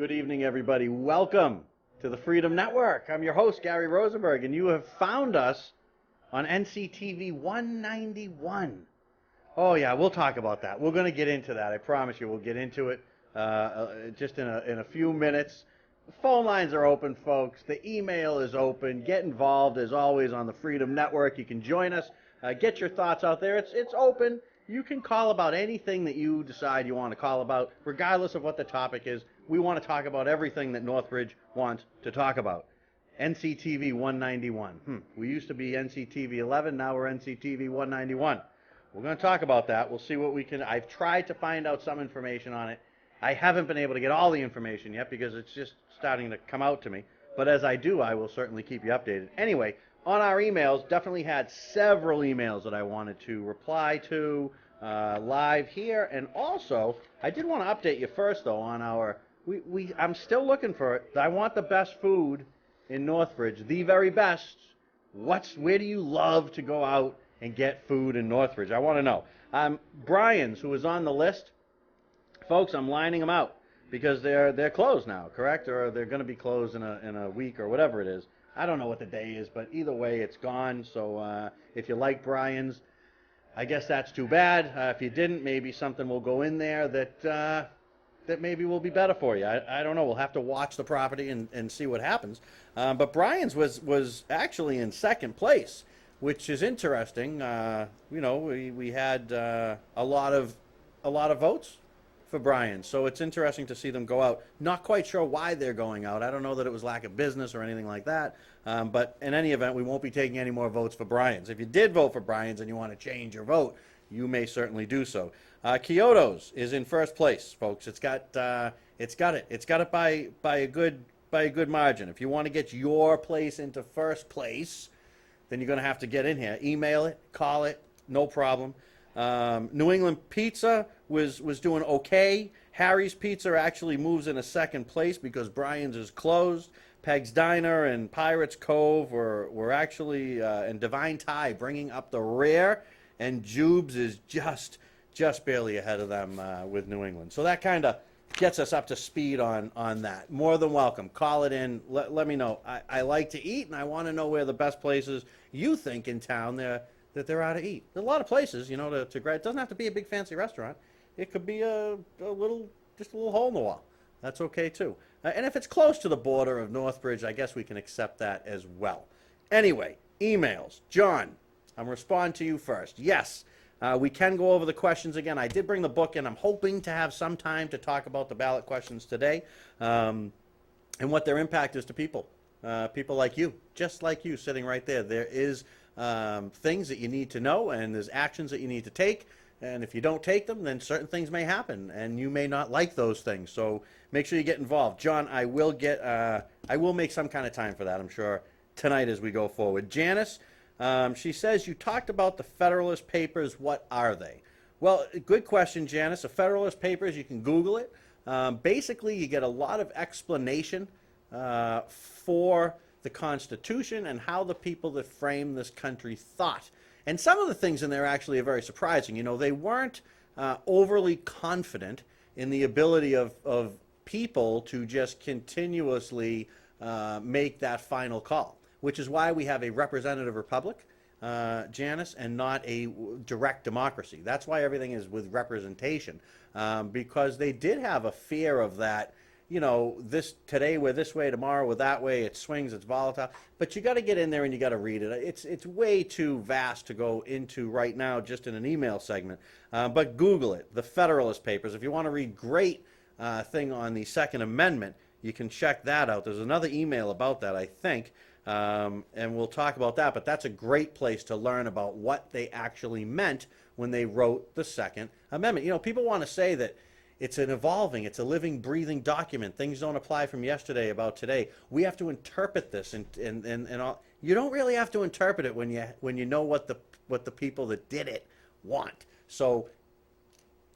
Good evening, everybody. Welcome to the Freedom Network. I'm your host, Gary Rosenberg, and you have found us on NCTV 191. Oh, yeah, we'll talk about that. We're going to get into that. I promise you, we'll get into it just in a few minutes. The phone lines are open, folks. The email is open. Get involved, as always, on the Freedom Network. You can join us. Get your thoughts out there. It's open. You can call about anything that you decide you want to call about, regardless of what the topic is. We want to talk about everything that Northbridge wants to talk about. NCTV 191. We used to be NCTV 11. Now we're NCTV 191. We're going to talk about that. We'll see what we can. I've tried to find out some information on it. I haven't been able to get all the information yet because it's just starting to come out to me. But as I do, I will certainly keep you updated. Anyway, on our emails, definitely had several emails that I wanted to reply to live here. And also, I did want to update you first, though, on our... I'm still looking for it. I want the best food in Northbridge, the very best. Where do you love to go out and get food in Northbridge? I want to know. Brian's, who is on the list, folks, I'm lining them out because they're closed now, correct? Or they're going to be closed in a week or whatever it is. I don't know what the day is, but either way, it's gone. So if you like Brian's, I guess that's too bad. If you didn't, maybe something will go in there that maybe will be better for you. I don't know. We'll have to watch the property and see what happens. But Brian's was actually in second place, which is interesting. We had a lot of votes for Brian, so it's interesting to see them go out. Not quite sure why they're going out. I don't know that it was lack of business or anything like that. But in any event, we won't be taking any more votes for Brian's. If you did vote for Brian's and you want to change your vote, you may certainly do so. Kyoto's is in first place, folks. It's got it by a good margin. If you want to get your place into first place, then you're going to have to get in here. Email it, call it, no problem. New England Pizza was doing okay. Harry's Pizza actually moves into second place because Brian's is closed. Peg's Diner and Pirates Cove were actually, and Divine Tie bringing up the rear, and Jubes is just barely ahead of them with New England. So that kind of gets us up to speed on that. More than welcome. Call it in. Let me know. I like to eat, and I want to know where the best places you think in town that there are to eat. There's a lot of places, to grab. It doesn't have to be a big fancy restaurant. It could be a little hole in the wall. That's okay too. And if it's close to the border of Northbridge, I guess we can accept that as well. Anyway, emails. John, I'm responding to you first. Yes, we can go over the questions again. I did bring the book in. I'm hoping to have some time to talk about the ballot questions today and what their impact is to people. People like you, just like you, sitting right there. There is things that you need to know, and there's actions that you need to take. And if you don't take them, then certain things may happen, and you may not like those things. So make sure you get involved. John, I will make some kind of time for that, I'm sure, tonight as we go forward. Janice, she says, you talked about the Federalist Papers. What are they? Well, good question, Janice. The Federalist Papers, you can Google it. Basically, you get a lot of explanation for the Constitution and how the people that framed this country thought. And some of the things in there actually are very surprising. They weren't overly confident in the ability of people to just continuously make that final call, which is why we have a representative republic, Janice, and not a direct democracy. That's why everything is with representation, because they did have a fear of that. This today we're this way, tomorrow we're that way. It swings, it's volatile. But you got to get in there and you got to read it. It's way too vast to go into right now just in an email segment. But Google it, the Federalist Papers. If you want to read great thing on the Second Amendment, you can check that out. There's another email about that, I think, and we'll talk about that. But that's a great place to learn about what they actually meant when they wrote the Second Amendment. People want to say that it's it's a living, breathing document. Things don't apply from yesterday about today. We have to interpret this, and all. You don't really have to interpret it when you know what the people that did it want. So,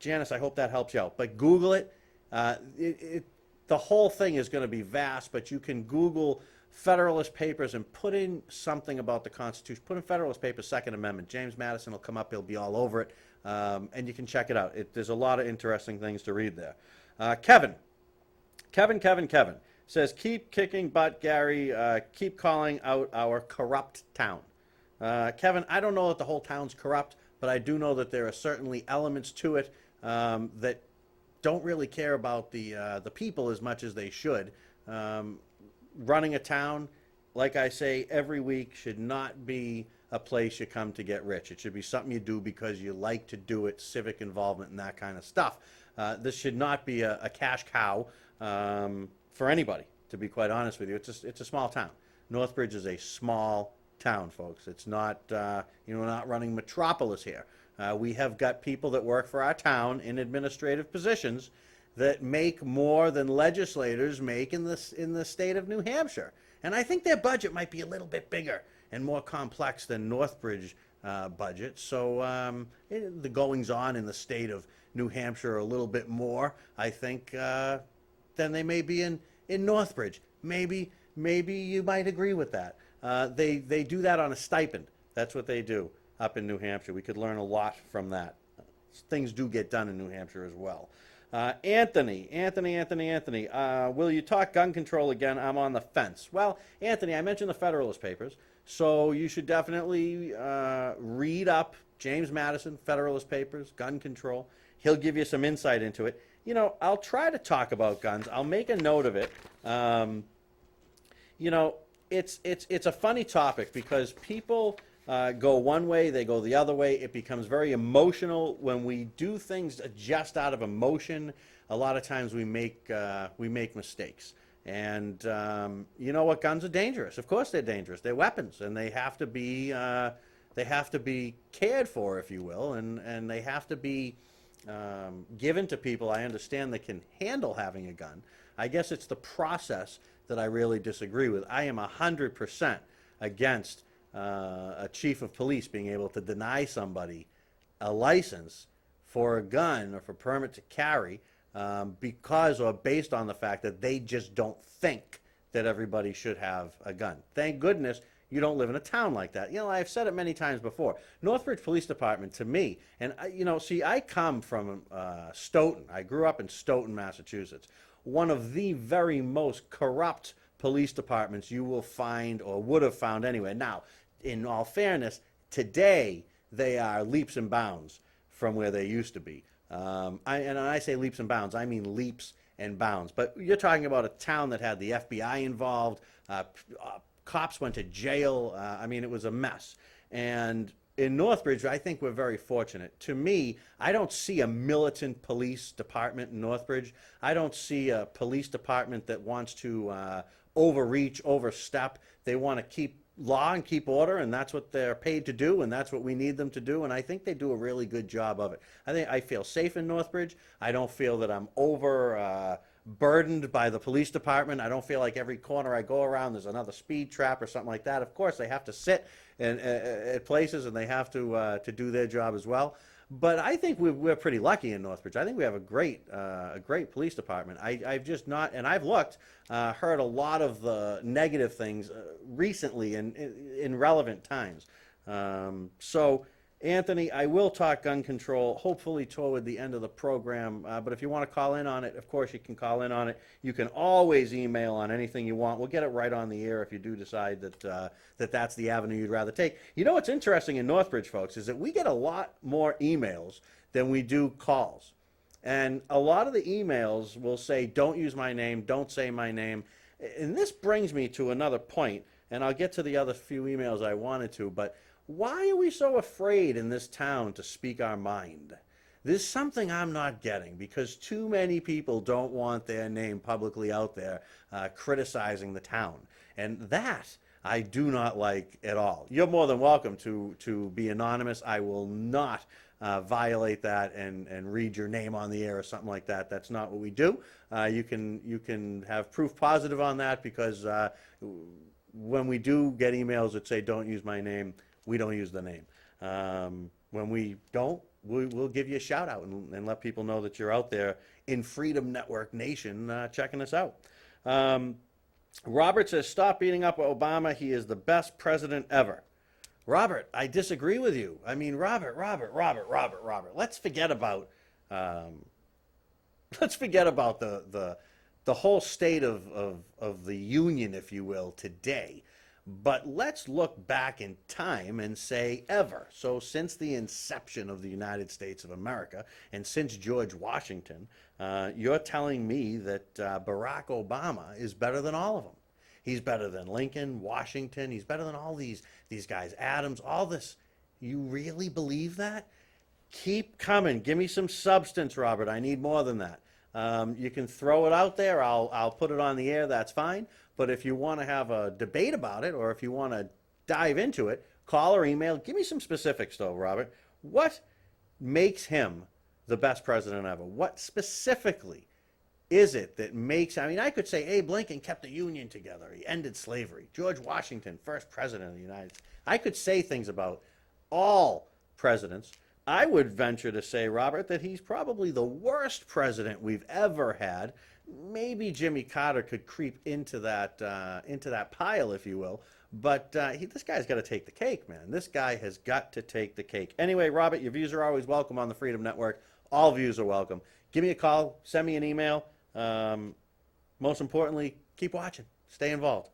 Janice, I hope that helps you out. But Google it. The whole thing is going to be vast, but you can Google Federalist Papers and put in something about the Constitution. Put in Federalist Papers, Second Amendment. James Madison will come up. He'll be all over it. And you can check it out. There's a lot of interesting things to read there. Kevin Kevin says, keep kicking butt, Gary. Keep calling out our corrupt town. Kevin, I don't know that the whole town's corrupt, but I do know that there are certainly elements to it that don't really care about the people as much as they should. Running a town, like I say every week, should not be a place you come to get rich. It should be something you do because you like to do it, civic involvement and that kind of stuff. This should not be a cash cow for anybody, to be quite honest with you. It's a small town. Northbridge is a small town, folks. It's not, we're not running metropolis here. We have got people that work for our town in administrative positions that make more than legislators make in the state of New Hampshire. And I think their budget might be a little bit bigger and more complex than Northbridge budget. So the goings on in the state of New Hampshire are a little bit more, I think, than they may be in Northbridge. Maybe you might agree with that. They do that on a stipend. That's what they do up in New Hampshire. We could learn a lot from that. Things do get done in New Hampshire as well. Anthony, will you talk gun control again? I'm on the fence. Well, Anthony, I mentioned the Federalist Papers, so you should definitely read up James Madison, Federalist Papers, gun control. He'll give you some insight into it. I'll try to talk about guns. I'll make a note of it. It's a funny topic because people go one way, they go the other way. It becomes very emotional when we do things just out of emotion. A lot of times we make mistakes. And you know what? Guns are dangerous. Of course, they're dangerous. They're weapons, and they have to be cared for, if you will, and they have to be given to people, I understand, that can handle having a gun. I guess it's the process that I really disagree with. I am 100% against a chief of police being able to deny somebody a license for a gun or for permit to carry because or based on the fact that they just don't think that everybody should have a gun. Thank goodness you don't live in a town like that. I've said it many times before. Northbridge Police Department, to me, and I come from Stoughton. I grew up in Stoughton, Massachusetts. One of the very most corrupt police departments you will find or would have found anywhere. Now, in all fairness, today they are leaps and bounds from where they used to be. And when I say leaps and bounds, I mean leaps and bounds. But you're talking about a town that had the FBI involved, cops went to jail. It was a mess. And in Northbridge, I think we're very fortunate. To me, I don't see a militant police department in Northbridge. I don't see a police department that wants to overreach, overstep. They want to keep law and keep order, and that's what they're paid to do, and that's what we need them to do, and I think they do a really good job of it. I feel safe in Northbridge. I don't feel that I'm burdened by the police department. I don't feel like every corner I go around there's another speed trap or something like that. Of course, they have to sit at places, and they have to do their job as well. But I think we're pretty lucky in Northbridge. I think we have a great police department. I've just not, and I've looked, heard a lot of the negative things recently in relevant times. So, Anthony, I will talk gun control, hopefully toward the end of the program. But if you want to call in on it, of course you can call in on it. You can always email on anything you want. We'll get it right on the air if you do decide that that's the avenue you'd rather take. You know what's interesting in Northbridge, folks, is that we get a lot more emails than we do calls. And a lot of the emails will say, don't use my name, don't say my name. And this brings me to another point, and I'll get to the other few emails I wanted to, but why are we so afraid in this town to speak our mind? There's something I'm not getting, because too many people don't want their name publicly out there criticizing the town. And that I do not like at all. You're more than welcome to be anonymous. I will not violate that and read your name on the air or something like that. That's not what we do. You can have proof positive on that, because when we do get emails that say don't use my name, we don't use the name. When we don't, we'll give you a shout out and let people know that you're out there in Freedom Network Nation checking us out. Robert says, stop beating up Obama. He is the best president ever. Robert, I disagree with you. Robert. Let's forget about the the whole state of the union, if you will, today. But let's look back in time and say ever. So since the inception of the United States of America and since George Washington, you're telling me that Barack Obama is better than all of them. He's better than Lincoln, Washington. He's better than all these guys, Adams, all this. You really believe that? Keep coming. Give me some substance, Robert. I need more than that. You can throw it out there. I'll put it on the air. That's fine. But if you want to have a debate about it, or if you want to dive into it, call or email. Give me some specifics, though, Robert. What makes him the best president ever? What specifically is it that makes? I mean, I could say Abe Lincoln kept the Union together. He ended slavery. George Washington, first president of the United States. I could say things about all presidents. I would venture to say, Robert, that he's probably the worst president we've ever had. Maybe Jimmy Carter could creep into that pile, if you will. But this guy's got to take the cake, man. This guy has got to take the cake. Anyway, Robert, your views are always welcome on the Freedom Network. All views are welcome. Give me a call. Send me an email. Most importantly, keep watching. Stay involved.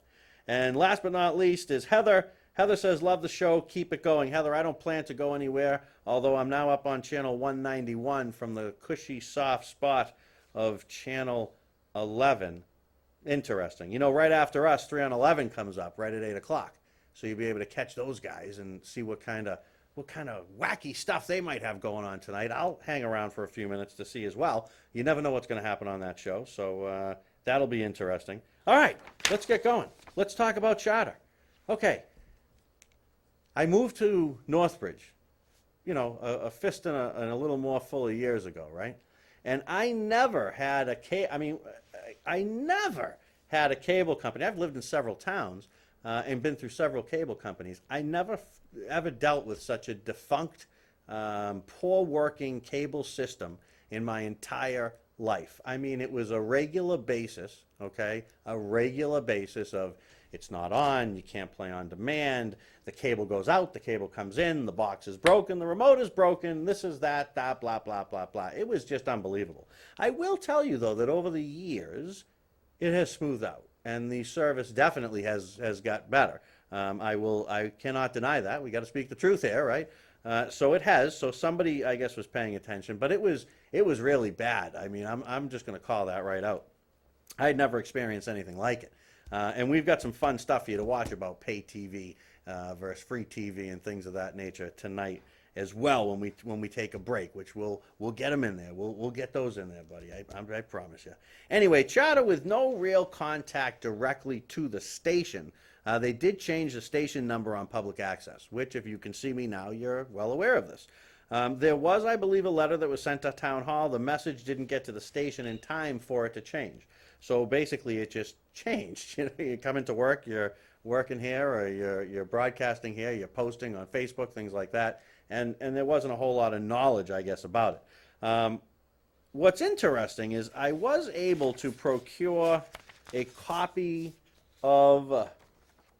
And last but not least is Heather. Heather says, love the show. Keep it going. Heather, I don't plan to go anywhere, although I'm now up on channel 191 from the cushy, soft spot of channel 11. Interesting. You know, right after us, 3 on 11 comes up right at 8 o'clock. So you'll be able to catch those guys and see what kind of wacky stuff they might have going on tonight. I'll hang around for a few minutes to see as well. You never know what's going to happen on that show, so that'll be interesting. All right, let's get going. Let's talk about charter. Okay. I moved to Northbridge, you know, a fist and a little more full of years ago, right? And I never had I never had a cable company. I've lived in several towns and been through several cable companies. I never ever dealt with such a defunct, poor working cable system in my entire life. I mean, it was a regular basis, okay? A regular basis of it's not on, you can't play on demand, the cable goes out, the cable comes in, the box is broken, the remote is broken, this is that, blah, blah, blah, blah. It was just unbelievable. I will tell you, though, that over the years, it has smoothed out, and the service definitely has got better. I cannot deny that. We got to speak the truth here, right? So it has. So somebody, I guess, was paying attention, but it was really bad. I mean, I'm just going to call that right out. I had never experienced anything like it. And we've got some fun stuff for you to watch about pay TV versus free TV and things of that nature tonight as well when we take a break, which we'll get them in there. We'll get those in there, buddy. I promise you. Anyway, charter with no real contact directly to the station. They did change the station number on public access, which, if you can see me now, you're well aware of this. There was, I believe, a letter that was sent to Town Hall. The message didn't get to the station in time for it to change. So basically, it just changed. You know, you come into work, you're working here, or you're broadcasting here, you're posting on Facebook, things like that, and there wasn't a whole lot of knowledge, I guess, about it. What's interesting is I was able to procure a copy of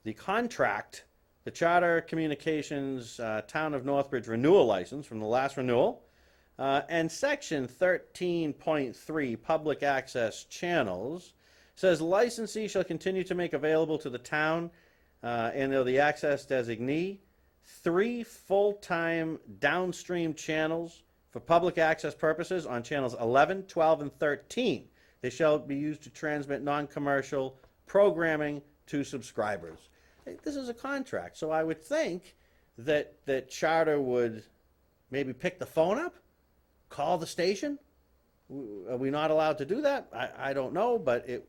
the contract, the Charter Communications Town of Northbridge renewal license from the last renewal. And section 13.3, public access channels, says licensee shall continue to make available to the town and the access designee 3 full-time downstream channels for public access purposes on channels 11, 12, and 13. They shall be used to transmit non-commercial programming to subscribers. This is a contract, so I would think that Charter would maybe pick the phone up, call the station. Are we not allowed to do that? I don't know, but it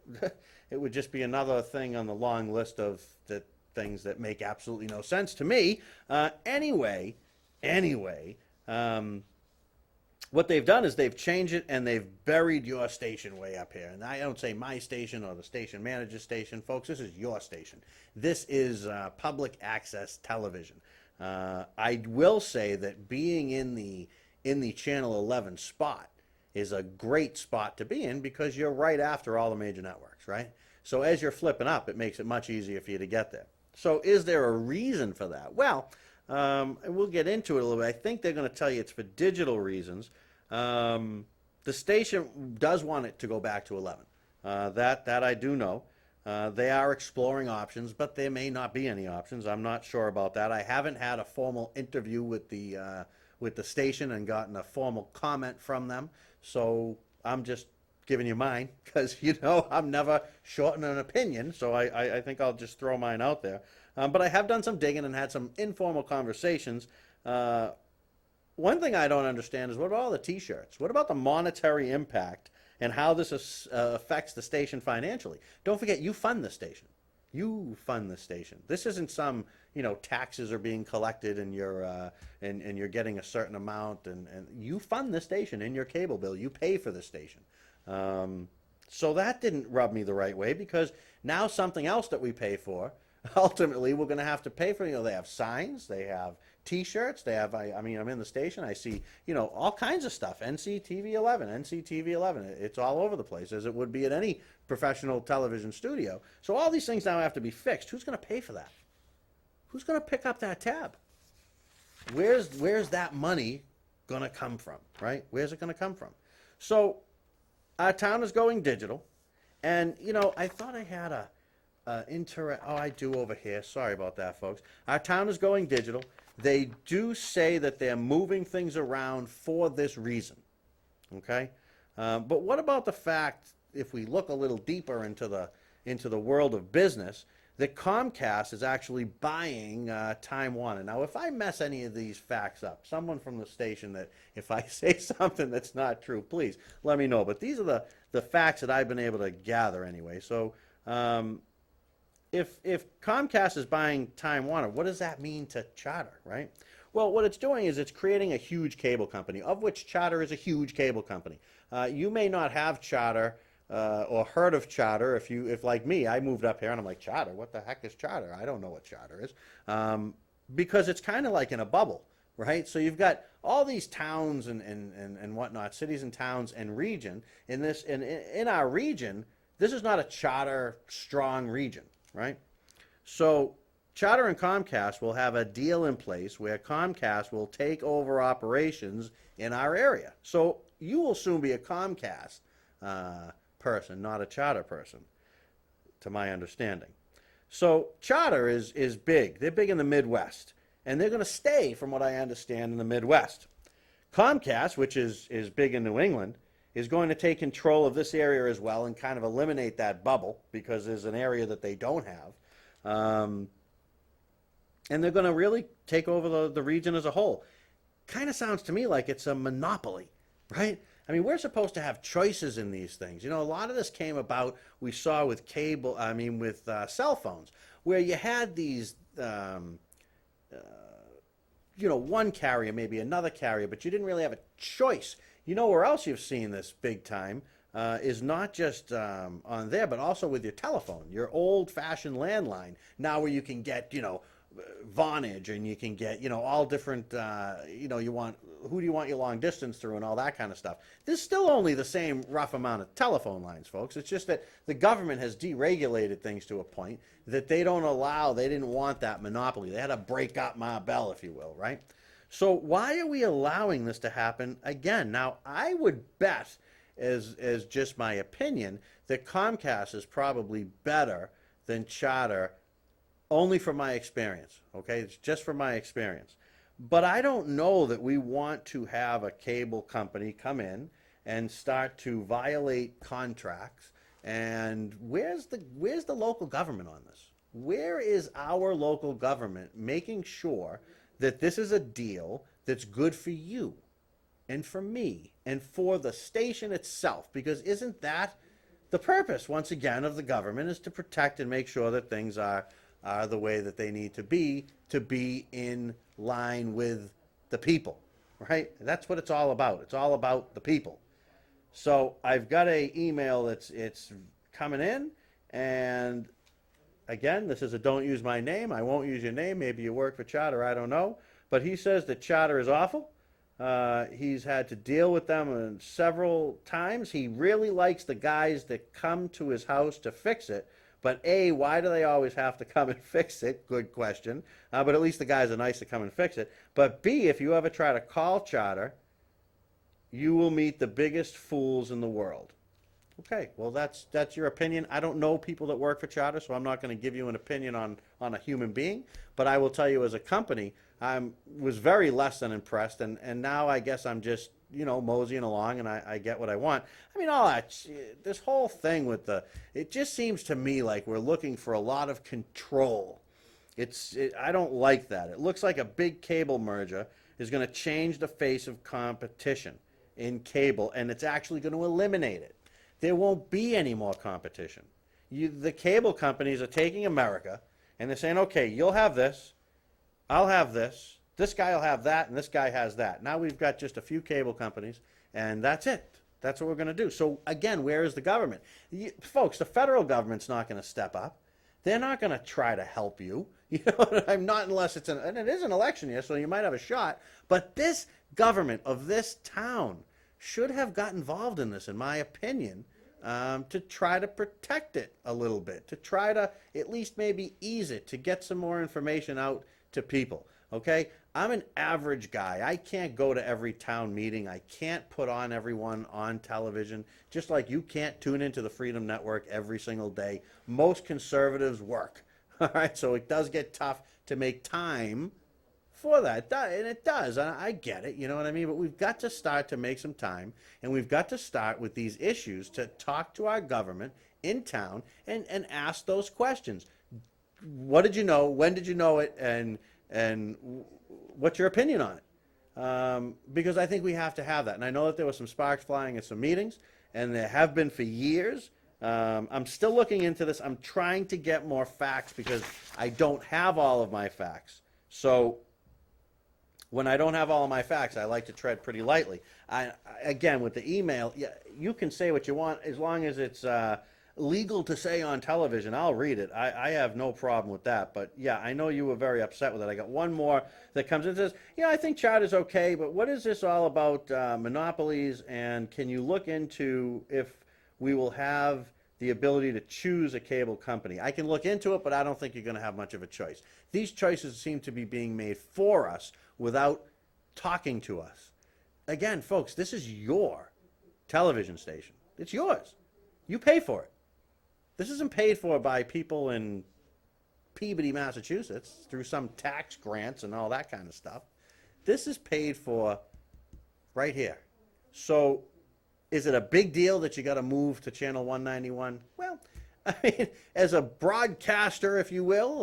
it would just be another thing on the long list of the things that make absolutely no sense to me. Anyway, what they've done is they've changed it and they've buried your station way up here. And I don't say my station or the station manager's station, folks. This is your station. This is public access television. I will say that being in the channel 11 spot is a great spot to be in because you're right after all the major networks, right? So as you're flipping up, it makes it much easier for you to get there. So is there a reason for that? Well, and we'll get into it a little bit. I think they're going to tell you it's for digital reasons. The station does want it to go back to 11. That I do know. They are exploring options, but there may not be any options. I'm not sure about that. I haven't had a formal interview with the station and gotten a formal comment from them. So I'm just giving you mine because I'm never short on an opinion. So I think I'll just throw mine out there. But I have done some digging and had some informal conversations. One thing I don't understand is what about all the T-shirts? What about the monetary impact and how this affects the station financially? Don't forget, you fund the station. You fund the station. This isn't some, taxes are being collected and you're getting a certain amount, and you fund the station in your cable bill. You pay for the station. So that didn't rub me the right way because now something else that we pay for, ultimately we're going to have to pay for. They have signs, they have T-shirts, they have. I mean, I'm in the station. I see, all kinds of stuff. NCTV 11, NCTV 11. It's all over the place, as it would be at any professional television studio. So all these things now have to be fixed. Who's going to pay for that? Who's going to pick up that tab? Where's that money going to come from? Right? Where's it going to come from? So our town is going digital, and I thought I had I do over here. Sorry about that, folks. Our town is going digital. They do say that they're moving things around for this reason. Okay, but what about the fact, if we look a little deeper into the world of business, that Comcast is actually buying Time Warner. Now, if I mess any of these facts up, someone from the station, that if I say something that's not true, please let me know. But these are the facts that I've been able to gather anyway. So if Comcast is buying Time Warner, what does that mean to Charter, right? Well, what it's doing is it's creating a huge cable company, of which Charter is a huge cable company. You may not have Charter or heard of Charter. If like me, I moved up here and I'm like, Charter? What the heck is Charter? I don't know what Charter is. Because it's kind of like in a bubble, right? So you've got all these towns and whatnot, cities and towns and region. In our region, this is not a Charter strong region, right? So Charter and Comcast will have a deal in place where Comcast will take over operations in our area. So you will soon be a Comcast person, not a Charter person, to my understanding. So Charter is big. They're big in the Midwest, and they're going to stay, from what I understand, in the Midwest. Comcast, which is big in New England, is going to take control of this area as well and kind of eliminate that bubble because there's an area that they don't have. And they're going to really take over the region as a whole. Kind of sounds to me like it's a monopoly, right? I mean, we're supposed to have choices in these things. A lot of this came about, we saw with with cell phones, where you had these, one carrier, maybe another carrier, but you didn't really have a choice. Where else you've seen this big time is not just on there, but also with your telephone, your old-fashioned landline, now where you can get, Vonage, and you can get, all different, who do you want your long distance through and all that kind of stuff. There's still only the same rough amount of telephone lines, folks. It's just that the government has deregulated things to a point that they didn't want that monopoly. They had to break up Ma Bell, if you will, right? So why are we allowing this to happen again? Now, I would bet, as just my opinion, that Comcast is probably better than Charter, only from my experience, okay? It's just from my experience. But I don't know that we want to have a cable company come in and start to violate contracts. And where's the local government on this? Where is our local government making sure that this is a deal that's good for you and for me and for the station itself? Because isn't that the purpose, once again, of the government, is to protect and make sure that things are the way that they need to be in line with the people, right? That's what it's all about. It's all about the people. So I've got a email it's coming in, and again, this is a don't use my name. I won't use your name. Maybe you work for Charter. I don't know. But he says that Charter is awful. He's had to deal with them several times. He really likes the guys that come to his house to fix it. But A, why do they always have to come and fix it? Good question. But at least the guys are nice to come and fix it. But B, if you ever try to call Charter, you will meet the biggest fools in the world. Okay, well, that's your opinion. I don't know people that work for Charter, so I'm not going to give you an opinion on a human being. But I will tell you, as a company, I was very less than impressed, and now I guess I'm just moseying along, and I get what I want. I mean, all that this whole thing with it just seems to me like we're looking for a lot of control. I don't like that. It looks like a big cable merger is going to change the face of competition in cable, and it's actually going to eliminate it. There won't be any more competition. The cable companies are taking America and they're saying, okay, you'll have this, I'll have this guy will have that, and this guy has that. Now we've got just a few cable companies, and that's it. That's what we're going to do. So again, where is the government? Folks, the federal government's not going to step up. They're not going to try to help you. I'm not unless and it is an election year, so you might have a shot. But this government of this town should have got involved in this, in my opinion, to try to protect it a little bit, to try to at least maybe ease it, to get some more information out to people. Okay? I'm an average guy. I can't go to every town meeting. I can't put on everyone on television, just like you can't tune into the Freedom Network every single day. Most conservatives work. All right? So it does get tough to make time for that, and it does. I get it, you know what I mean? But we've got to start to make some time, and we've got to start with these issues to talk to our government in town and ask those questions. What did you know? When did you know it? And what's your opinion on it? Because I think we have to have that. And I know that there were some sparks flying at some meetings, and there have been for years. I'm still looking into this. I'm trying to get more facts because I don't have all of my facts. So when I don't have all of my facts, I like to tread pretty lightly. Again, with the email, yeah, you can say what you want as long as it's legal to say on television. I'll read it. I have no problem with that. But yeah, I know you were very upset with it. I got one more that comes in and says, yeah, I think Charter's okay, but what is this all about monopolies? And can you look into if we will have the ability to choose a cable company? I can look into it, but I don't think you're going to have much of a choice. These choices seem to be being made for us without talking to us. Again, folks, this is your television station. It's yours. You pay for it. This isn't paid for by people in Peabody, Massachusetts, through some tax grants and all that kind of stuff. This is paid for right here. So is it a big deal that you got to move to channel 191? Well, I mean, as a broadcaster, if you will,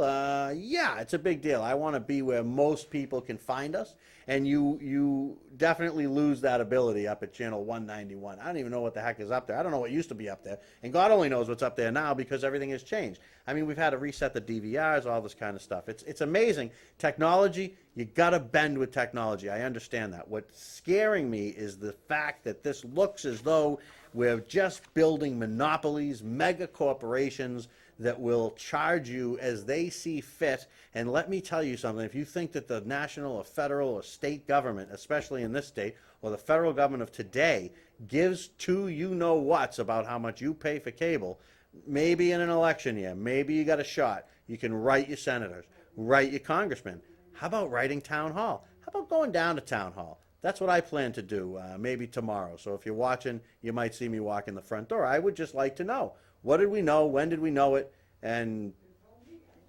yeah, it's a big deal. I want to be where most people can find us, and you definitely lose that ability up at channel 191. I don't even know what the heck is up there. I don't know what used to be up there, and God only knows what's up there now because everything has changed. I mean, we've had to reset the DVRs, all this kind of stuff. It's amazing. Technology, you got to bend with technology. I understand that. What's scaring me is the fact that this looks as though we're just building monopolies, mega corporations that will charge you as they see fit. And let me tell you something, if you think that the national or federal or state government, especially in this state, or the federal government of today, gives two you-know-whats about how much you pay for cable, maybe in an election year, maybe you got a shot. You can write your senators, write your congressmen. How about writing town hall? How about going down to town hall? That's what I plan to do, maybe tomorrow. So if you're watching, you might see me walk in the front door. I would just like to know, what did we know? When did we know it? And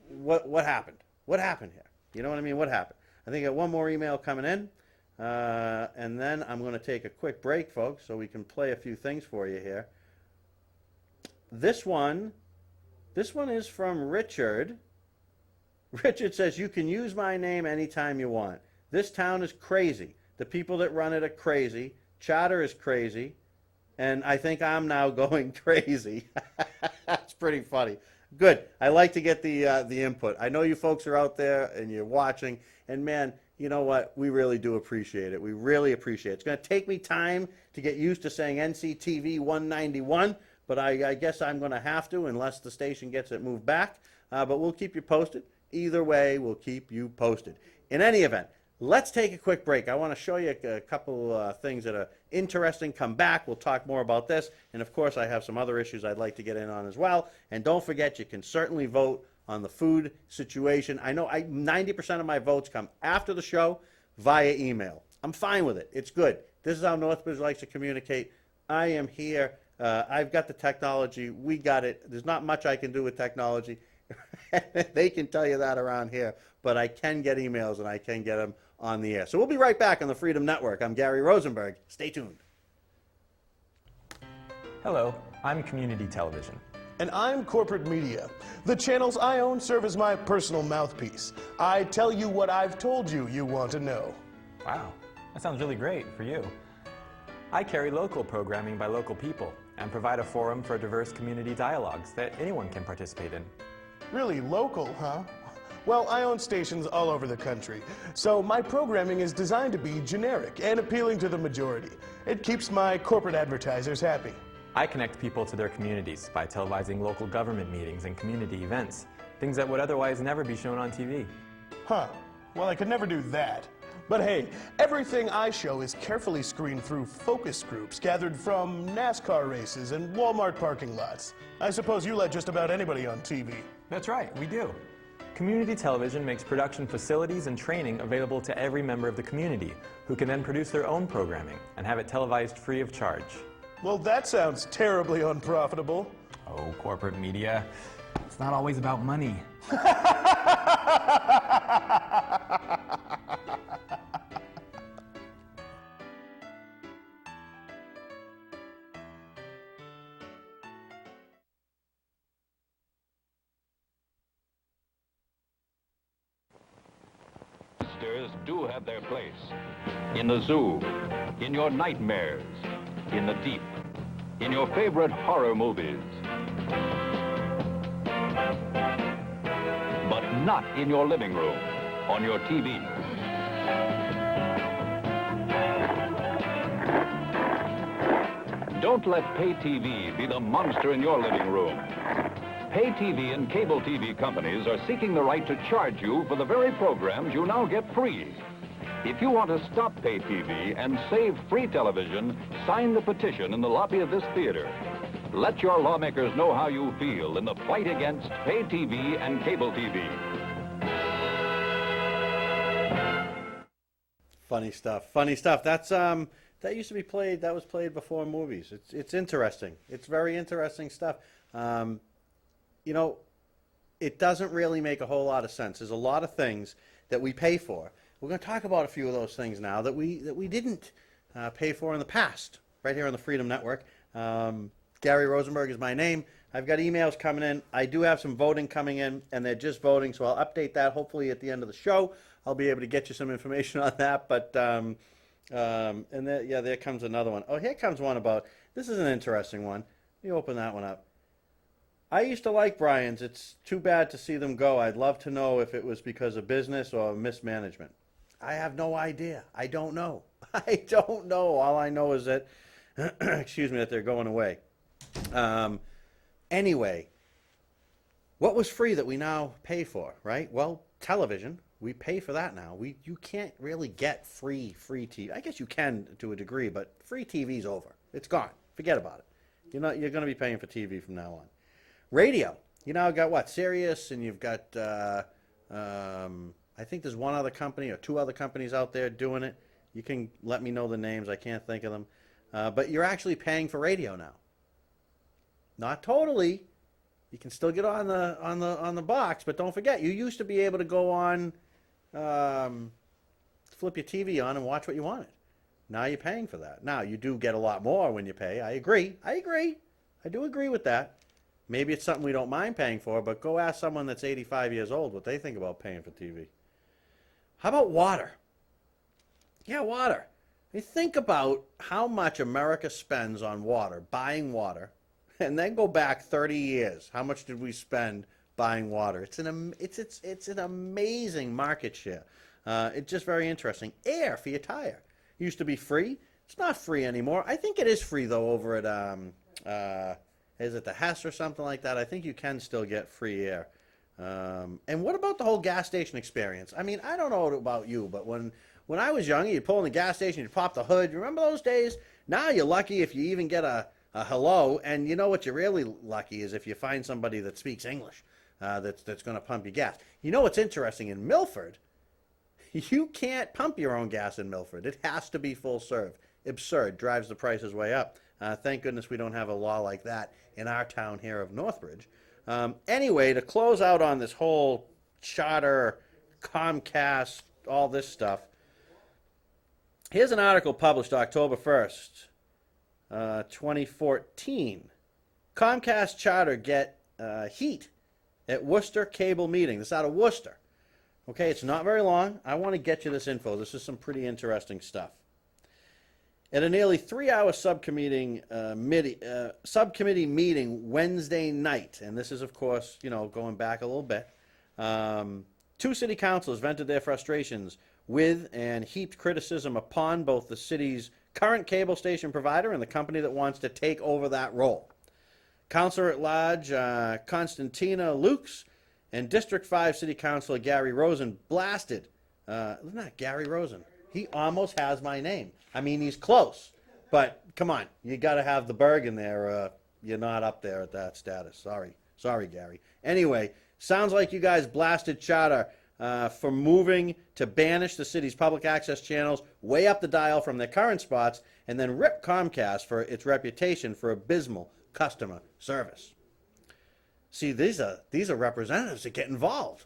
what happened? What happened here? You know what I mean? What happened? I think I got one more email coming in, and then I'm going to take a quick break, folks, so we can play a few things for you here. This one is from Richard. Richard says, you can use my name anytime you want. This town is crazy. The people that run it are crazy. Charter is crazy. And I think I'm now going crazy. That's pretty funny. Good. I like to get the input. I know you folks are out there and you're watching. And man, you know what? We really do appreciate it. We really appreciate it. It's going to take me time to get used to saying NCTV 191. But I guess I'm going to have to unless the station gets it moved back. But we'll keep you posted. Either way, we'll keep you posted. In any event, let's take a quick break. I want to show you a couple things that are interesting. Come back. We'll talk more about this. And, of course, I have some other issues I'd like to get in on as well. And don't forget, you can certainly vote on the food situation. I know 90% of my votes come after the show via email. I'm fine with it. It's good. This is how Northbridge likes to communicate. I am here I've got the technology. We got it. There's not much I can do with technology. They can tell you that around here. But I can get emails and I can get them on the air. So we'll be right back on the Freedom Network. I'm Gary Rosenberg. Stay tuned. Hello, I'm Community Television. And I'm corporate media. The channels I own serve as my personal mouthpiece. I tell you what I've told you you want to know. Wow, that sounds really great for you. I carry local programming by local people and provide a forum for diverse community dialogues that anyone can participate in. Really local, huh? Well, I own stations all over the country, so my programming is designed to be generic and appealing to the majority. It keeps my corporate advertisers happy. I connect people to their communities by televising local government meetings and community events, things that would otherwise never be shown on TV. Huh. Well, I could never do that. But hey, everything I show is carefully screened through focus groups gathered from NASCAR races and Walmart parking lots. I suppose you let just about anybody on TV. That's right, we do. Community television makes production facilities and training available to every member of the community, who can then produce their own programming and have it televised free of charge. Well, that sounds terribly unprofitable. Oh, corporate media. It's not always about money. Monsters do have their place. In the zoo, in your nightmares, in the deep, in your favorite horror movies. But not in your living room, on your TV. Don't let pay TV be the monster in your living room. Pay TV and cable TV companies are seeking the right to charge you for the very programs you now get free. If you want to stop pay TV and save free television, sign the petition in the lobby of this theater. Let your lawmakers know how you feel in the fight against pay TV and cable TV. Funny stuff. Funny stuff. That's that used to be played. That was played before movies. It's interesting. It's very interesting stuff. You know, it doesn't really make a whole lot of sense. There's a lot of things that we pay for. We're going to talk about a few of those things now that we didn't pay for in the past, right here on the Freedom Network. Gary Rosenberg is my name. I've got emails coming in. I do have some voting coming in, and they're just voting, so I'll update that hopefully at the end of the show. I'll be able to get you some information on that. But and there comes another one. Oh, here comes one about, this is an interesting one. Let me open that one up. I used to like Brian's. It's too bad to see them go. I'd love to know if it was because of business or mismanagement. I have no idea. I don't know. I don't know. All I know is that, excuse me, that they're going away. Anyway, what was free that we now pay for, right? Well, television. We pay for that now. You can't really get free TV. I guess you can to a degree, but free TV's over. It's gone. Forget about it. You're going to be paying for TV from now on. Radio. You now got what? Sirius, and you've got I think there's one other company or two other companies out there doing it. You can let me know the names. I can't think of them. But you're actually paying for radio now. Not totally. You can still get on the box, but don't forget, you used to be able to go on, flip your TV on and watch what you wanted. Now you're paying for that. Now you do get a lot more when you pay. I agree. I do agree with that. Maybe it's something we don't mind paying for, but go ask someone that's 85 years old what they think about paying for TV. How about water? Yeah, water. I mean, think about how much America spends on water, buying water, and then go back 30 years. How much did we spend buying water? It's an amazing market share. It's just very interesting. Air for your tire. Used to be free. It's not free anymore. I think it is free, though, over at, is it the Hess or something like that? I think you can still get free air. And what about the whole gas station experience? I mean, I don't know about you, but when I was young, you'd pull in the gas station, you'd pop the hood. You remember those days? Now you're lucky if you even get a hello, and you know what you're really lucky is if you find somebody that speaks English that's going to pump your gas. You know what's interesting? In Milford, you can't pump your own gas in Milford. It has to be full serve. Absurd. Drives the prices way up. Thank goodness we don't have a law like that in our town here of Northbridge. Anyway, to close out on this whole Charter, Comcast, all this stuff, here's an article published October 1st, 2014. Comcast Charter get heat at Worcester cable meeting. This is out of Worcester. Okay, it's not very long. I want to get you this info. This is some pretty interesting stuff. At a nearly 3-hour subcommittee meeting Wednesday night, and this is, of course, going back a little bit, 2 city councilors vented their frustrations with and heaped criticism upon both the city's current cable station provider and the company that wants to take over that role. Councilor at Large Constantina Lukes and District 5 City Councilor Gary Rosen blasted, not Gary Rosen, he almost has my name. I mean, he's close, but come on, you got to have the Berg in there. You're not up there at that status. Sorry, Gary. Anyway, sounds like you guys blasted Charter for moving to banish the city's public access channels way up the dial from their current spots, and then rip Comcast for its reputation for abysmal customer service. See, these are representatives that get involved.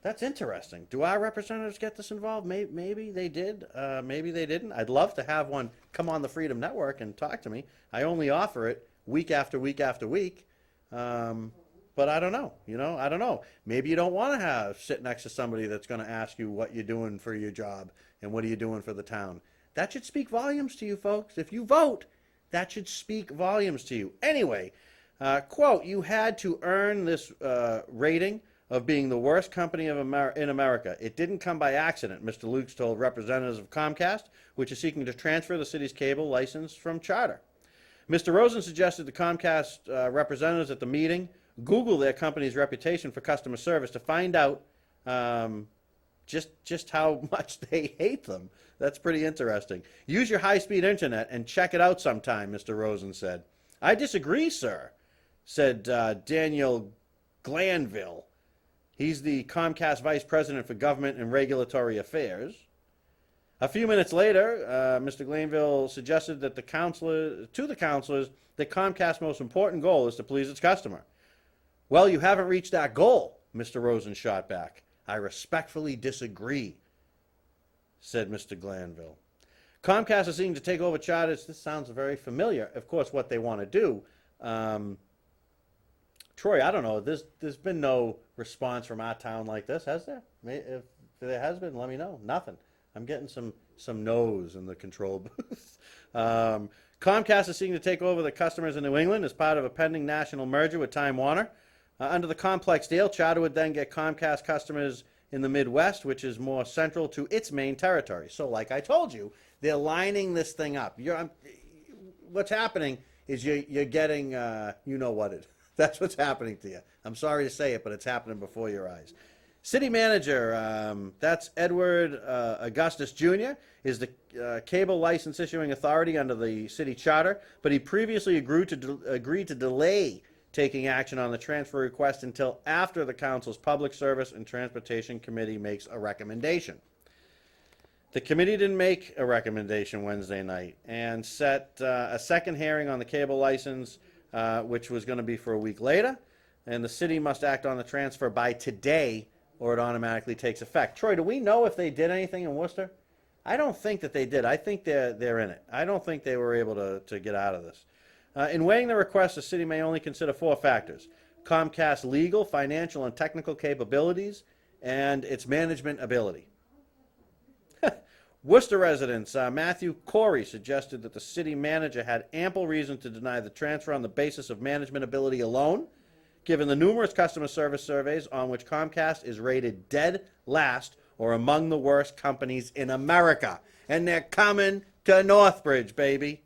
That's interesting. Do our representatives get this involved? Maybe they did. Maybe they didn't. I'd love to have one come on the Freedom Network and talk to me. I only offer it week after week after week. But I don't know. I don't know. Maybe you don't want to sit next to somebody that's going to ask you what you're doing for your job and what are you doing for the town. That should speak volumes to you, folks. If you vote, that should speak volumes to you. Anyway, quote, you had to earn this rating of being the worst company in America. It didn't come by accident, Mr. Lukes told representatives of Comcast, which is seeking to transfer the city's cable license from Charter. Mr. Rosen suggested the Comcast representatives at the meeting Google their company's reputation for customer service to find out just how much they hate them. That's pretty interesting. Use your high-speed internet and check it out sometime, Mr. Rosen said. I disagree, sir, said Daniel Glanville. He's the Comcast Vice President for Government and Regulatory Affairs. A few minutes later, Mr. Glanville suggested that to the counselors that Comcast's most important goal is to please its customer. Well, you haven't reached that goal, Mr. Rosen shot back. I respectfully disagree, said Mr. Glanville. Comcast is seeking to take over Charter. This sounds very familiar. Of course, what they want to do. Troy, I don't know. There's been no response from our town like this, has there? If there has been, let me know. Nothing. I'm getting some no's in the control booth. Comcast is seeking to take over the customers in New England as part of a pending national merger with Time Warner. Under the complex deal, Charter would then get Comcast customers in the Midwest, which is more central to its main territory. So like I told you, they're lining this thing up. What's happening is you're getting, that's what's happening to you. I'm sorry to say it, but it's happening before your eyes. City manager, that's Edward Augustus Jr., is the cable license issuing authority under the city charter, but he previously agreed to delay taking action on the transfer request until after the council's Public Service and Transportation Committee makes a recommendation. The committee didn't make a recommendation Wednesday night and set a second hearing on the cable license, which was going to be for a week later, and the city must act on the transfer by today or it automatically takes effect. Troy, do we know if they did anything in Worcester? I don't think that they did. I think they're in it. I don't think they were able to get out of this. In weighing the request, the city may only consider 4 factors: Comcast's legal, financial, and technical capabilities, and its management ability. Worcester residents Matthew Corey suggested that the city manager had ample reason to deny the transfer on the basis of management ability alone, given the numerous customer service surveys on which Comcast is rated dead last or among the worst companies in America. And they're coming to Northbridge, baby.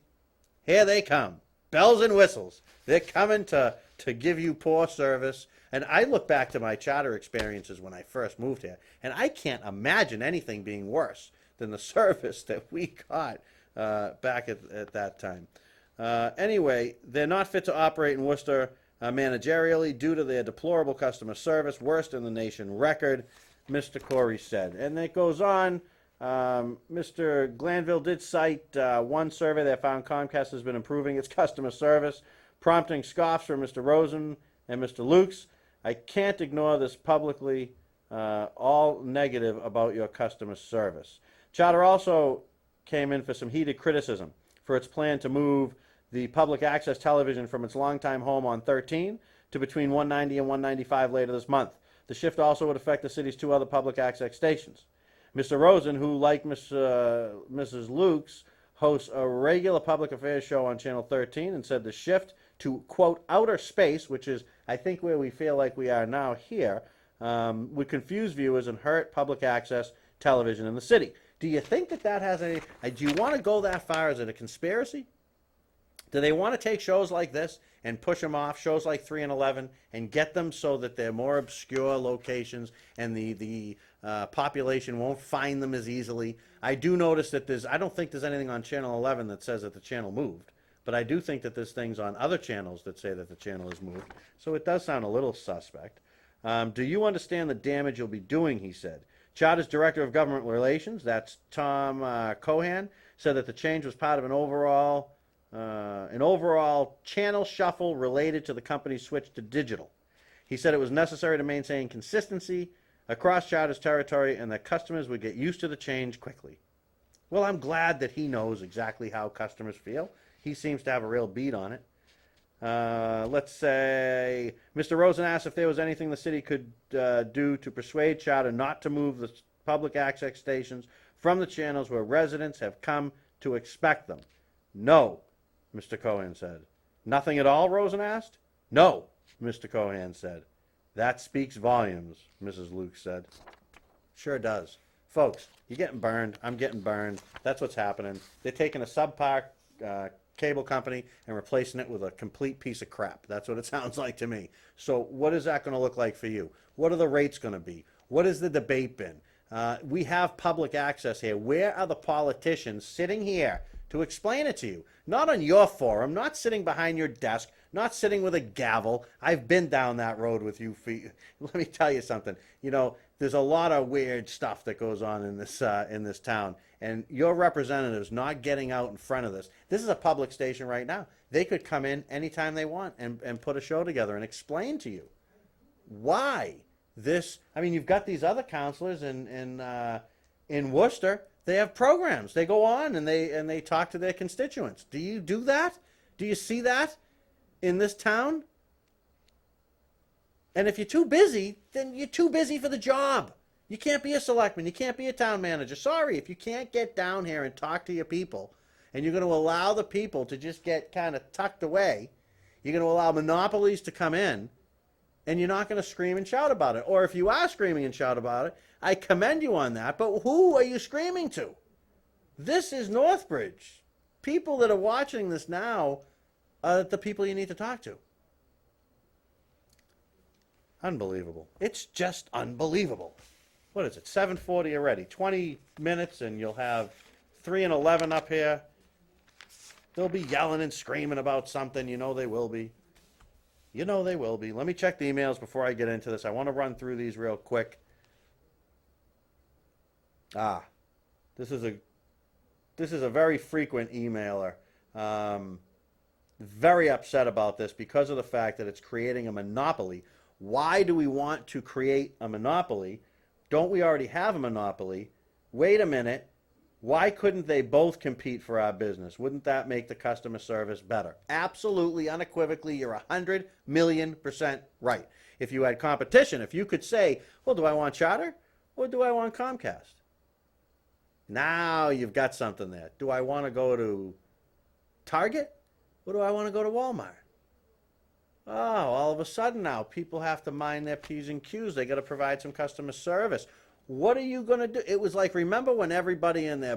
Here they come. Bells and whistles. They're coming to give you poor service. And I look back to my charter experiences when I first moved here, and I can't imagine anything being worse than the service that we got back at that time. Anyway, they're not fit to operate in Worcester managerially due to their deplorable customer service, worst in the nation record, Mr. Corey said. And it goes on Mr. Glanville did cite one survey that found Comcast has been improving its customer service, prompting scoffs from Mr. Rosen and Mr. Lukes. I can't ignore this publicly, all negative about your customer service. Charter also came in for some heated criticism for its plan to move the public access television from its longtime home on 13 to between 190 and 195 later this month. The shift also would affect the city's two other public access stations. Mr. Rosen, who, like Mrs. Lukes, hosts a regular public affairs show on Channel 13, and said the shift to, quote, outer space, which is, I think, where we feel like we are now here, would confuse viewers and hurt public access television in the city. Do you think that has any... do you want to go that far? Is it a conspiracy? Do they want to take shows like this and push them off, shows like 3 and 11, and get them so that they're more obscure locations and the population won't find them as easily? I do notice that I don't think there's anything on Channel 11 that says that the channel moved, but I do think that there's things on other channels that say that the channel is moved, so it does sound a little suspect. Do you understand the damage you'll be doing, he said. Charter's Director of Government Relations, that's Tom Cohan, said that the change was part of an overall channel shuffle related to the company's switch to digital. He said it was necessary to maintain consistency across Charter's territory and that customers would get used to the change quickly. Well, I'm glad that he knows exactly how customers feel. He seems to have a real beat on it. Let's say Mr. Rosen asked if there was anything the city could do to persuade Charter not to move the public access stations from the channels where residents have come to expect them. No, Mr. Cohen said. Nothing at all, Rosen asked. No, Mr. Cohen said. That speaks volumes, Mrs. Luke said. Sure does. Folks, you're getting burned. I'm getting burned. That's what's happening. They're taking a subpar cable company and replacing it with a complete piece of crap. That's what it sounds like to me. So what is that going to look like for you? What are the rates going to be? What has the debate been? We have public access here. Where are the politicians sitting here to explain it to you? Not on your forum, not sitting behind your desk, not sitting with a gavel. I've been down that road with you. Let me tell you something. You know, there's a lot of weird stuff that goes on in this town, and your representatives not getting out in front of this. This is a public station right now. They could come in anytime they want and put a show together and explain to you why this. I mean, you've got these other counselors in Worcester. They have programs. They go on and they talk to their constituents. Do you do that? Do you see that in this town? And if you're too busy, then you're too busy for the job. You can't be a selectman. You can't be a town manager. Sorry, if you can't get down here and talk to your people, and you're going to allow the people to just get kind of tucked away, you're going to allow monopolies to come in, and you're not going to scream and shout about it. Or if you are screaming and shout about it, I commend you on that, but who are you screaming to? This is Northbridge. People that are watching this now are the people you need to talk to. Unbelievable. It's just unbelievable. What is it, 7:40 already? 20 minutes and you'll have 3 and 11 up here. They'll be yelling and screaming about something. You know they will be. You know they will be. Let me check the emails before I get into this. I want to run through these real quick. This is a very frequent emailer. Very upset about this because of the fact that it's creating a monopoly. Why do we want to create a monopoly? Don't we already have a monopoly? Wait a minute. Why couldn't they both compete for our business? Wouldn't that make the customer service better? Absolutely, unequivocally, you're 100,000,000% right. If you had competition, if you could say, well, do I want Charter or do I want Comcast? Now you've got something there. Do I want to go to Target or do I want to go to Walmart? Oh, all of a sudden now people have to mind their P's and Q's. They got to provide some customer service. What are you going to do? It was like, remember when everybody and their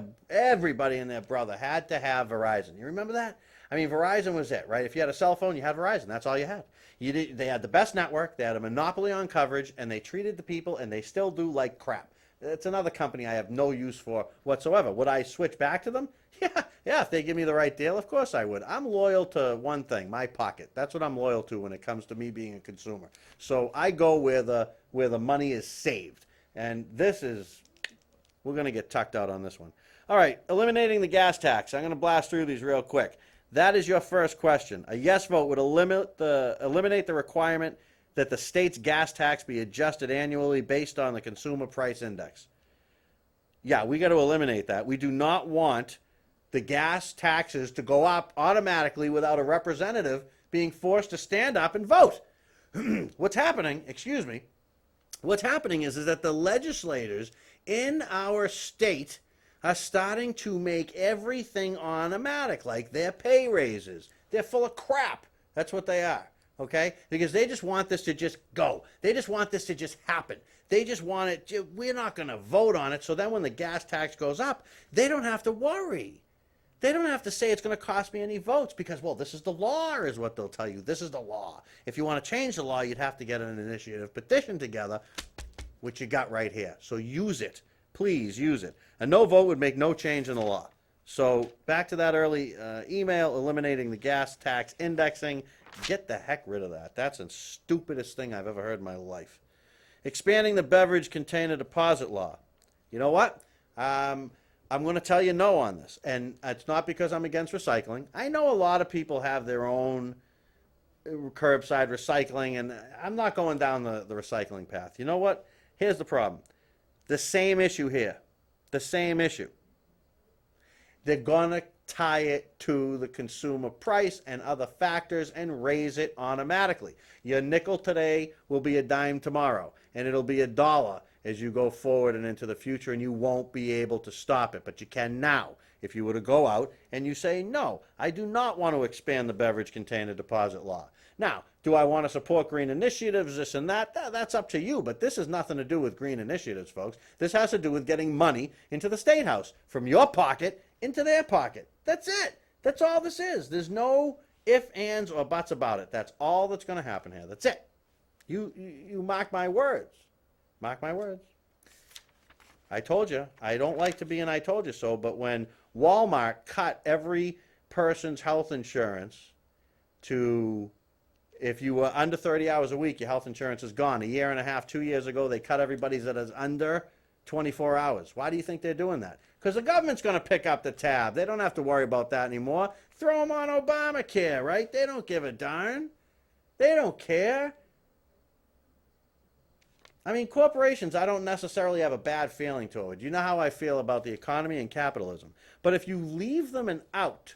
brother had to have Verizon? You remember that? I mean, Verizon was it, right? If you had a cell phone, you had Verizon. That's all you had. They had the best network. They had a monopoly on coverage, and they treated the people, and they still do, like crap. It's another company I have no use for whatsoever. Would I switch back to them? Yeah, if they give me the right deal, of course I would. I'm loyal to one thing, my pocket. That's what I'm loyal to when it comes to me being a consumer. So I go where the money is saved. And this is We're going to get tucked out on this one. All right, eliminating the gas tax. I'm going to blast through these real quick. That is your first question. A yes vote would eliminate the requirement that the state's gas tax be adjusted annually based on the consumer price index. Yeah, we got to eliminate that. We do not want the gas taxes to go up automatically without a representative being forced to stand up and vote. What's happening, what's happening is that the legislators in our state are starting to make everything automatic, like their pay raises. They're full of crap. That's what they are, okay? Because they just want this to just go. They just want this to just happen. They just want it, we're not going to vote on it, so then when the gas tax goes up, they don't have to worry. They don't have to say it's going to cost me any votes because, well, this is the law, is what they'll tell you. This is the law. If you want to change the law, you'd have to get an initiative petition together, which you got right here. So use it. Please use it. A no vote would make no change in the law. So back to that early email, eliminating the gas tax indexing. Get the heck rid of that. That's the stupidest thing I've ever heard in my life. Expanding the beverage container deposit law. You know what? I'm going to tell you no on this. And it's not because I'm against recycling. I know a lot of people have their own curbside recycling, and I'm not going down the recycling path. You know what? Here's the problem. The same issue here. The same issue. They're going to tie it to the consumer price and other factors and raise it automatically. Your nickel today will be a dime tomorrow, and it'll be $1 as you go forward and into the future, and you won't be able to stop it. But you can now. If you were to go out and you say, no, I do not want to expand the beverage container deposit law. Now, do I want to support green initiatives, this and that? That's up to you, but this has nothing to do with green initiatives, folks. This has to do with getting money into the State House from your pocket into their pocket. That's it. That's all this is. There's no ifs, ands, or buts about it. That's all that's going to happen here. That's it. You mark my words. Mark my words. I told you. I don't like to be an I told you so, but when Walmart cut every person's health insurance to, if you were under 30 hours a week, your health insurance is gone. A year and a half, 2 years ago, they cut everybody's that is under 24 hours. Why do you think they're doing that? Because the government's going to pick up the tab. They don't have to worry about that anymore. Throw them on Obamacare, right? They don't give a darn. They don't care. I mean, corporations, I don't necessarily have a bad feeling toward. You know how I feel about the economy and capitalism. But if you leave them an out,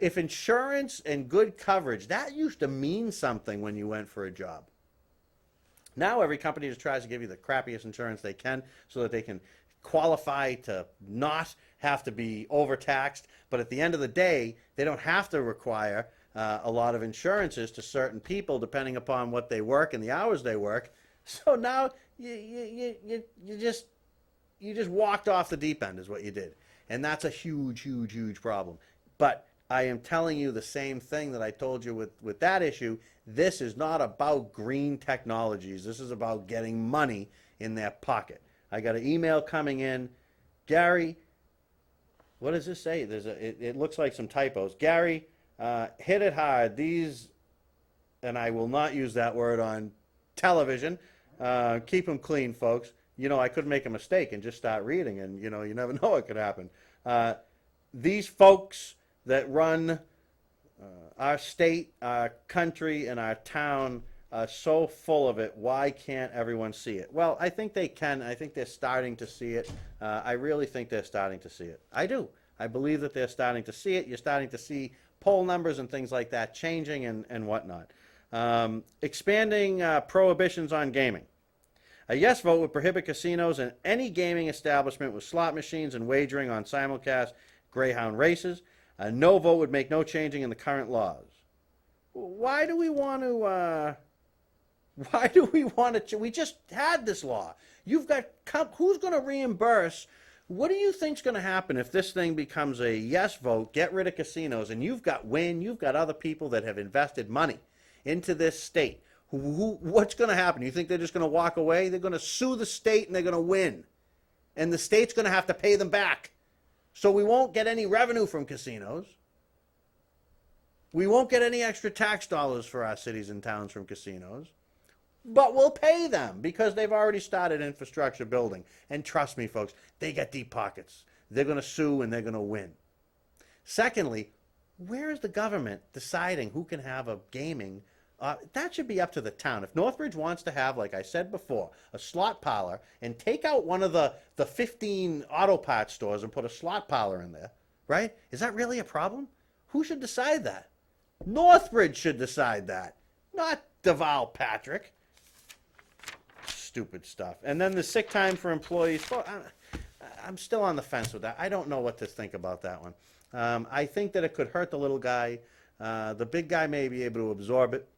if insurance and good coverage, that used to mean something when you went for a job. Now every company just tries to give you the crappiest insurance they can so that they can qualify to not have to be overtaxed. But at the end of the day, they don't have to require a lot of insurances to certain people depending upon what they work and the hours they work. So now you just walked off the deep end is what you did. And that's a huge, huge, huge problem. But I am telling you the same thing that I told you with that issue. This is not about green technologies. This is about getting money in their pocket. I got an email coming in. Gary, what does this say? It looks like some typos. Gary, hit it hard. These, and I will not use that word on television. Keep them clean, folks. You know, I could make a mistake and just start reading, and, you know, you never know what could happen. These folks that run our state, our country, and our town are so full of it. Why can't everyone see it? Well, I think they can. I think they're starting to see it. I really think they're starting to see it. I do. I believe that they're starting to see it. You're starting to see poll numbers and things like that changing and whatnot. Expanding prohibitions on gaming. A yes vote would prohibit casinos and any gaming establishment with slot machines and wagering on simulcast greyhound races. A no vote would make no changing in the current laws. Why do we want to? We just had this law. You've got who's going to reimburse? What do you think's going to happen if this thing becomes a yes vote? Get rid of casinos, and you've got other people that have invested money into this state. What's going to happen? You think they're just going to walk away? They're going to sue the state and they're going to win. And the state's going to have to pay them back. So we won't get any revenue from casinos. We won't get any extra tax dollars for our cities and towns from casinos. but we'll pay them because they've already started infrastructure building. And trust me, folks, they got deep pockets. They're going to sue and they're going to win. Secondly, where is the government deciding who can have a gaming? That should be up to the town. If Northbridge wants to have, like I said before, a slot parlor and take out one of the 15 auto parts stores and put a slot parlor in there, right? Is that really a problem? Who should decide that? Northbridge should decide that, not Deval Patrick. Stupid stuff. And then the sick time for employees. Well, I'm still on the fence with that. I don't know what to think about that one. I think that it could hurt the little guy. The big guy may be able to absorb it,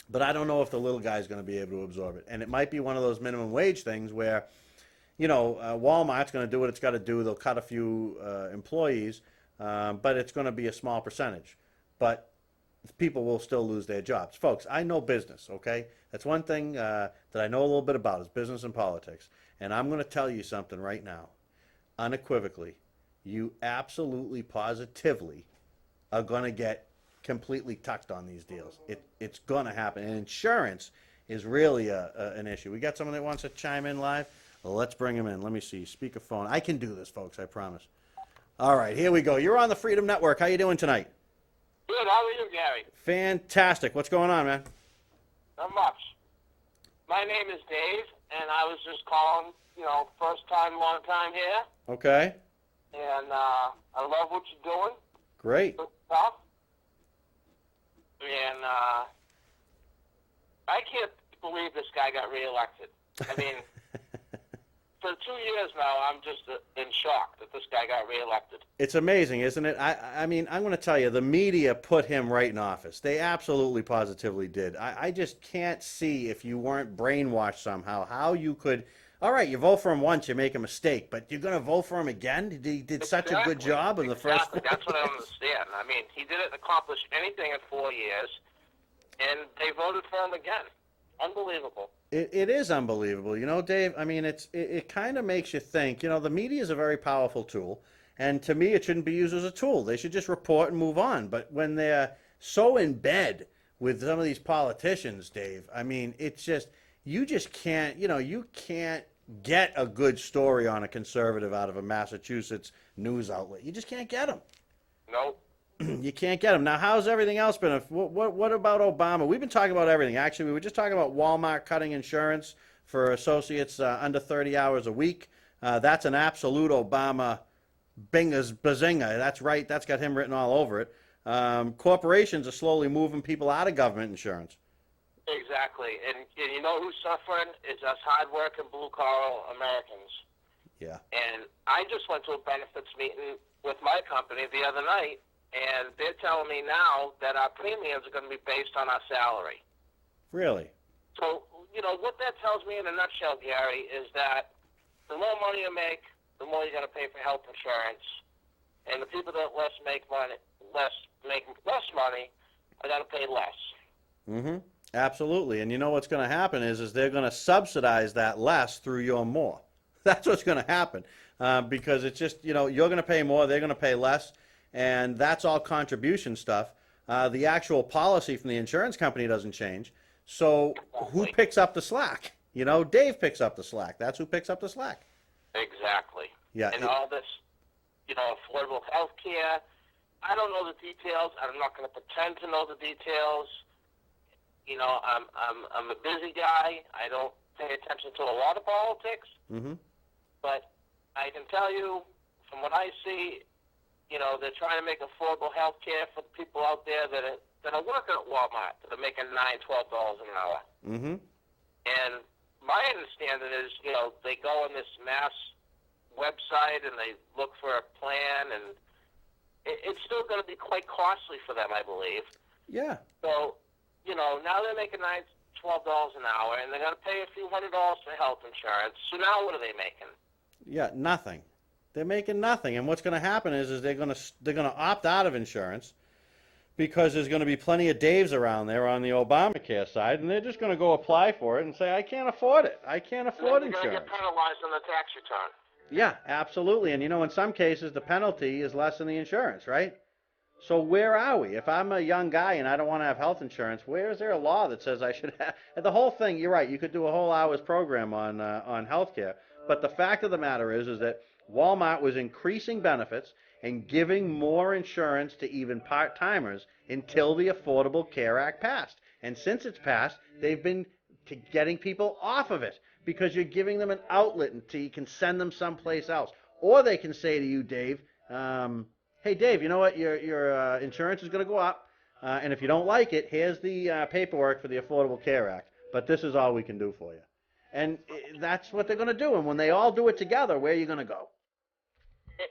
but I don't know if the little guy is going to be able to absorb it. And it might be one of those minimum wage things where, Walmart's going to do what it's got to do. They'll cut a few employees, but it's going to be a small percentage. But people will still lose their jobs. Folks, I know business, okay? That's one thing that I know a little bit about is business and politics. And I'm going to tell you something right now, unequivocally. You absolutely, positively are going to get completely tucked on these deals. It's going to happen. And insurance is really an issue. We got someone that wants to chime in live? Well, let's bring him in. Let me see. Speakerphone. I can do this, folks, I promise. All right, here we go. You're on the Freedom Network. How you doing tonight? Good. How are you, Gary? Fantastic. What's going on, man? Not much. My name is Dave, and I was just calling, first time, long time here. Okay. And I love what you're doing. Great. Good stuff. And I can't believe this guy got reelected. I mean, for 2 years now, I'm just in shock that this guy got reelected. It's amazing, isn't it? I mean, I'm going to tell you, the media put him right in office. They absolutely, positively did. I just can't see, if you weren't brainwashed somehow, how you could. All right, you vote for him once, you make a mistake, but you're going to vote for him again? He did such a good job in the first 4 That's what I don't understand. I mean, he didn't accomplish anything in 4 years, and they voted for him again. Unbelievable. It is unbelievable. Dave, I mean, it kind of makes you think. The media is a very powerful tool, and to me, it shouldn't be used as a tool. They should just report and move on. But when they're so in bed with some of these politicians, Dave, I mean, it's just, you just can't, you can't get a good story on a conservative out of a Massachusetts news outlet. You just can't get them. Nope. You can't get them. Now, how's everything else been? What about Obama? We've been talking about everything. Actually, we were just talking about Walmart cutting insurance for associates under 30 hours a week. That's an absolute Obama bazinga. That's right. That's got him written all over it. Corporations are slowly moving people out of government insurance. Exactly. And you know who's suffering? Is us hard-working, blue-collar Americans. Yeah. And I just went to a benefits meeting with my company the other night, and they're telling me now that our premiums are going to be based on our salary. Really? So, what that tells me in a nutshell, Gary, is that the more money you make, the more you're going to pay for health insurance. And the people that make less money are going to pay less. Mm-hmm. Absolutely. And you know what's going to happen is they're going to subsidize that less through your more. That's what's going to happen. Because it's just, you're going to pay more, they're going to pay less. And that's all contribution stuff. The actual policy from the insurance company doesn't change. So who picks up the slack? Dave picks up the slack. That's who picks up the slack. Exactly. Yeah. And all this, affordable health care. I don't know the details. I'm not going to pretend to know the details. I'm a busy guy. I don't pay attention to a lot of politics. Mm-hmm. But I can tell you, from what I see, they're trying to make affordable health care for the people out there that are working at Walmart, that are making $9, $12 an hour. Mm-hmm. And my understanding is, they go on this mass website and they look for a plan, and it's still going to be quite costly for them, I believe. Yeah. So, now they're making $9, $12 an hour, and they're going to pay a few $100s for health insurance. So now what are they making? Yeah, nothing. They're making nothing. And what's going to happen is they're going to opt out of insurance because there's going to be plenty of Daves around there on the Obamacare side, and they're just going to go apply for it and say, I can't afford it. I can't afford insurance. They're going to get penalized on the tax return. Yeah, absolutely. And in some cases, the penalty is less than the insurance, right? So where are we? If I'm a young guy and I don't want to have health insurance, where is there a law that says I should have? And the whole thing, you're right. You could do a whole hour's program on healthcare. But the fact of the matter is that Walmart was increasing benefits and giving more insurance to even part-timers until the Affordable Care Act passed. And since it's passed, they've been getting people off of it because you're giving them an outlet until you can send them someplace else. Or they can say to you, Dave, hey, Dave, you know what? Your insurance is going to go up, and if you don't like it, here's the paperwork for the Affordable Care Act. But this is all we can do for you. And that's what they're going to do. And when they all do it together, where are you going to go? And,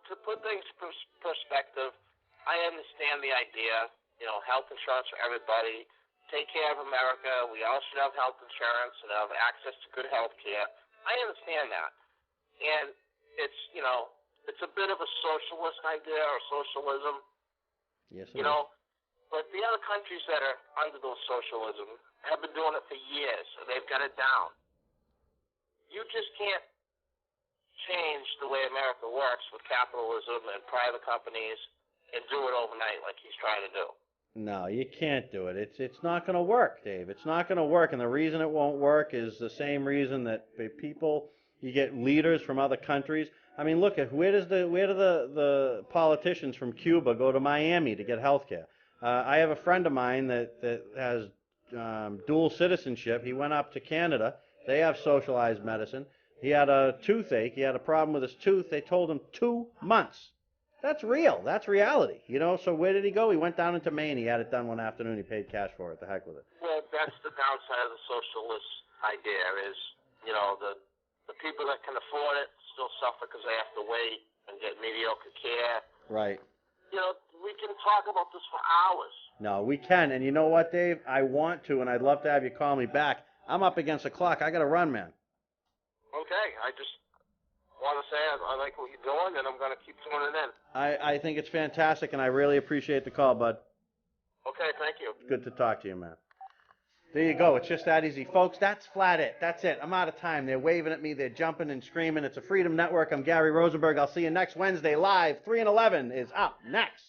to put things in perspective, I understand the idea, health insurance for everybody. Take care of America. We all should have health insurance and have access to good health care. I understand that. And it's, it's a bit of a socialist idea or socialism. Yes, it is. But the other countries that are under those socialism have been doing it for years, and they've got it down. You just can't change the way America works with capitalism and private companies and do it overnight like he's trying to do. No, you can't do it. It's not going to work, Dave. It's not going to work, and the reason it won't work is the same reason that you get leaders from other countries. I mean, look at where do the politicians from Cuba go to Miami to get health care? I have a friend of mine that has dual citizenship. He went up to Canada. They have socialized medicine. He had a toothache. He had a problem with his tooth. They told him 2 months. That's real. That's reality. So where did he go? He went down into Maine. He had it done one afternoon. He paid cash for it. The heck with it. Well, that's the downside of the socialist idea is, the people that can afford it still suffer because they have to wait and get mediocre care. Right. We can talk about this for hours. No, we can. And you know what, Dave? I want to, and I'd love to have you call me back. I'm up against the clock. I got to run, man. Okay. I just want to say I like what you're doing, and I'm going to keep tuning in. I think it's fantastic, and I really appreciate the call, bud. Okay, thank you. Good to talk to you, man. There you go. It's just that easy. Folks, that's flat it. That's it. I'm out of time. They're waving at me. They're jumping and screaming. It's a Freedom Network. I'm Gary Rosenberg. I'll see you next Wednesday live. 3 and 11 is up next.